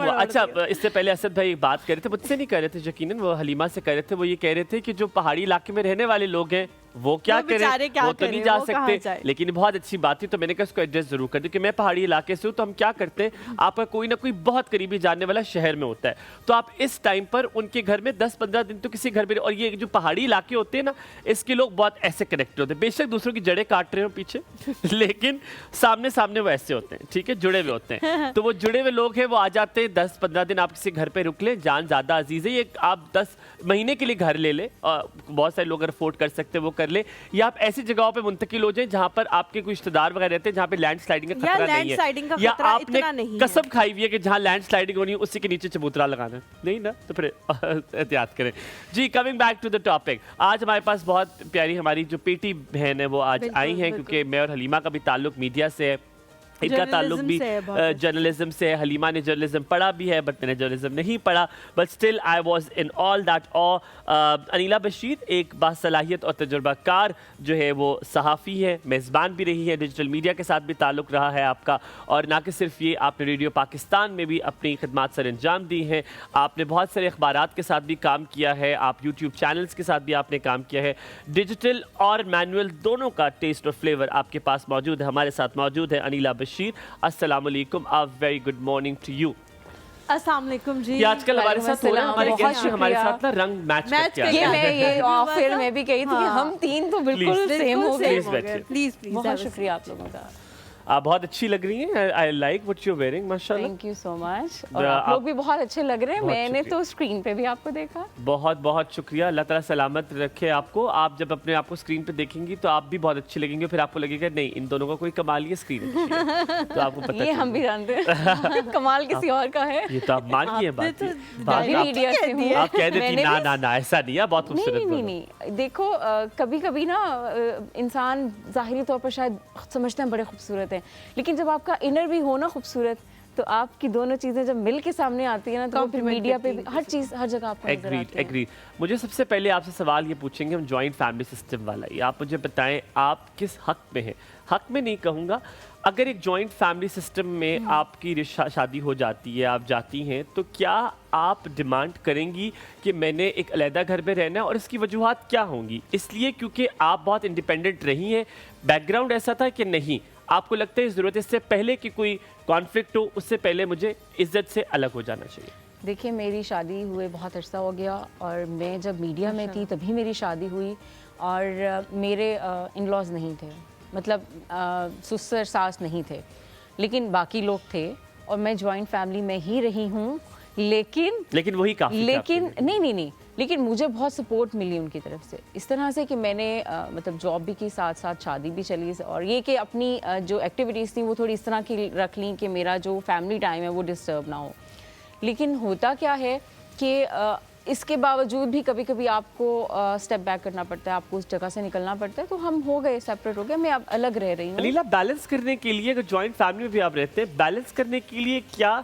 अच्छा, इससे पहले असद भाई बात कर रहे थे, मुझसे नहीं कर रहे थे यकीनन, वो हलीमा से कर रहे थे। वो ये कह रहे थे कि जो पहाड़ी इलाके में रहने वाले लोग हैं वो क्या करें, वो तो नहीं जा सकते। लेकिन बहुत अच्छी बात थी, तो मैंने कहा इसको एड्रेस जरूर कर दी कि मैं पहाड़ी इलाके से हूँ, तो हम क्या करते हैं, आपका कोई ना कोई बहुत करीबी जानने वाला शहर में होता है, तो आप इस टाइम पर उनके घर में 10-15 दिन तो किसी घर में, और ये जो पहाड़ी इलाके होते हैं ना, इसके लोग बहुत ऐसे कनेक्टेड होते हैं, बेशक दूसरों की जड़ें काट रहे हो पीछे लेकिन सामने सामने वो ऐसे होते हैं, ठीक है, जुड़े हुए होते हैं। तो वो जुड़े हुए लोग हैं, वो आ जाते हैं 10-15 दिन आप किसी घर पे रुक ले, जान ज़्यादा अजीज़ है, ये आप 10 महीने के लिए घर ले ले, बहुत सारे लोग अगर अफोर्ड कर सकते हैं वो कर ले, या आप ऐसी जगहों पे मुंतकिल हो जाए जहां पर आपके कोई रिश्तेदार वगैरह रहते हैं, जहां पे लैंड स्लाइडिंग का खतरा नहीं है, या आपने कसम खाई हुई है कि जहां लैंड स्लाइडिंग होनी है उसी के नीचे चबूतरा लगाना नहीं ना, तो फिर एहतियात करें जी। Coming back to the topic, आज हमारे पास बहुत प्यारी हमारी जो पेटी बहन है वो आज आई हैं, क्योंकि मैं और हलीमा का भी ताल्लुक मीडिया से है, इनका ताल्लुक भी जर्नलिज्म से है। हलीमा ने जर्नलिज्म पढ़ा भी है, बट मैंने जर्नलिज्म नहीं पढ़ा, but still I was in all that awe. Aneela Bashir एक बासलाहियत और तजुर्बाकार जो है वो सहाफ़ी है, मेज़बान भी रही है, डिजिटल मीडिया के साथ भी ताल्लुक़ रहा है आपका, और ना कि सिर्फ ये, आपने रेडियो पाकिस्तान में भी अपनी खिदमात सर अंजाम दी हैं, आपने बहुत सारे अखबारात के साथ भी काम किया है, आप यूट्यूब चैनल्स के साथ भी आपने काम किया है, डिजिटल और मैनुअल दोनों का टेस्ट और फ्लेवर आपके पास मौजूद है। हमारे साथ मौजूद है अनीला बशीर। अस्सलाम वालेकुम, a very good morning to you. अस्सलाम वालेकुम जी। आजकल हमारे साथ हो रहा है, हमारे गेस्ट हमारे साथ ना रंग मैच करके ये फिर मैं भी कही थी कि हम तीन तो बिल्कुल सेम हो गए। प्लीज बहुत शुक्रिया आप लोगों का। आप बहुत अच्छी लग रही हैं, I like what you are wearing, माशाल्लाह। Thank you so much. और आप लोग भी बहुत अच्छे लग रहे हैं, मैंने तो स्क्रीन पे भी आपको देखा। बहुत बहुत शुक्रिया, अल्लाह ताला सलामत रखे आपको। आप जब अपने आपको स्क्रीन पे देखेंगी तो आप भी बहुत अच्छी लगेंगे, फिर आपको लगेगा नहीं इन दोनों का कोई कमाल ही स्क्रीन तो आपको पता ये हम भी जानते हैं कमाल किसी और का है, ये तो आप मानिए बात, मीडिया से हूं। आप कह देती ना ना ना ऐसा नहीं है, बहुत खूबसूरत। नहीं देखो, कभी कभी ना इंसान जाहिरी तौर पर शायद समझते हैं बड़े खूबसूरत हैं, लेकिन जब आपका इनर भी हो ना खूबसूरत, तो आपकी दोनों चीजें जब मिल के सामने आती है ना, तो फिर मीडिया पे भी हर चीज हर जगह आपको नजर आती है। एग्रीड। मुझे सबसे पहले आपसे सवाल ये पूछेंगे हम जॉइंट फैमिली सिस्टम वाला ही, आप मुझे बताएं आप किस हक में हैं, हक में नहीं कहूँगा, अगर एक जॉइंट फैमिली सिस्टम में आपकी शादी हो जाती है, आप जाती हैं, तो क्या आप डिमांड करेंगी कि मैंने एक अलहदा घर में रहना है, और इसकी वजूहत क्या होंगी? इसलिए क्योंकि आप बहुत इंडिपेंडेंट रही हैं, बैकग्राउंड ऐसा था कि नहीं आपको लगता है ज़रूरत इससे पहले कि कोई कॉन्फ्लिक्ट हो, उससे पहले मुझे इज्जत से अलग हो जाना चाहिए? देखिए, मेरी शादी हुए बहुत अरसा हो गया, और मैं जब मीडिया में थी तभी मेरी शादी हुई, और मेरे इन लॉज नहीं थे, मतलब ससुर सास नहीं थे, लेकिन बाकी लोग थे, और मैं जॉइंट फैमिली में ही रही हूँ, लेकिन वही काफी, लेकिन नहीं, लेकिन मुझे बहुत सपोर्ट मिली उनकी तरफ से, इस तरह से कि मैंने मतलब जॉब भी की, साथ साथ शादी भी चली, और ये कि अपनी जो एक्टिविटीज़ थी वो थोड़ी इस तरह की रख ली कि मेरा जो फैमिली टाइम है वो डिस्टर्ब ना हो। लेकिन होता क्या है कि इसके बावजूद भी कभी कभी आपको स्टेप बैक करना पड़ता है, आपको उस जगह से निकलना पड़ता है, तो हम हो गए, सेपरेट हो गए, मैं अब अलग रह रही हूँ। अलीला, बैलेंस करने के लिए, अगर जॉइंट फैमिली में भी आप रहते हैं, बैलेंस करने के लिए क्या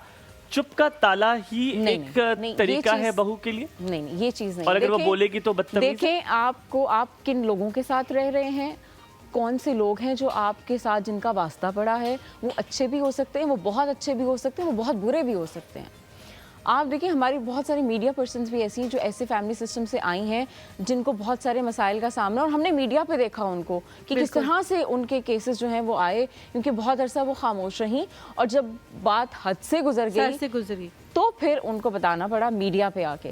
चुप का ताला ही एक तरीका है बहू के लिए? नहीं, ये चीज़ नहीं। और अगर वो बोलेगी तो बदतमीज? देखें, आपको आप किन लोगों के साथ रह रहे हैं, कौन से लोग हैं जो आपके साथ जिनका वास्ता पड़ा है, वो अच्छे भी हो सकते हैं, वो बहुत अच्छे भी हो सकते हैं, वो बहुत बुरे भी हो सकते हैं। आप देखिए, हमारी बहुत सारी मीडिया पर्सन्स भी ऐसी हैं जो ऐसे फैमिली सिस्टम से आई हैं जिनको बहुत सारे मसाइल का सामना, और हमने मीडिया पे देखा उनको कि किस तरह से उनके केसेस जो हैं वो आए, क्योंकि बहुत अरसा वो खामोश रहीं, और जब बात हद से गुजर गई तो फिर उनको बताना पड़ा मीडिया पे आके।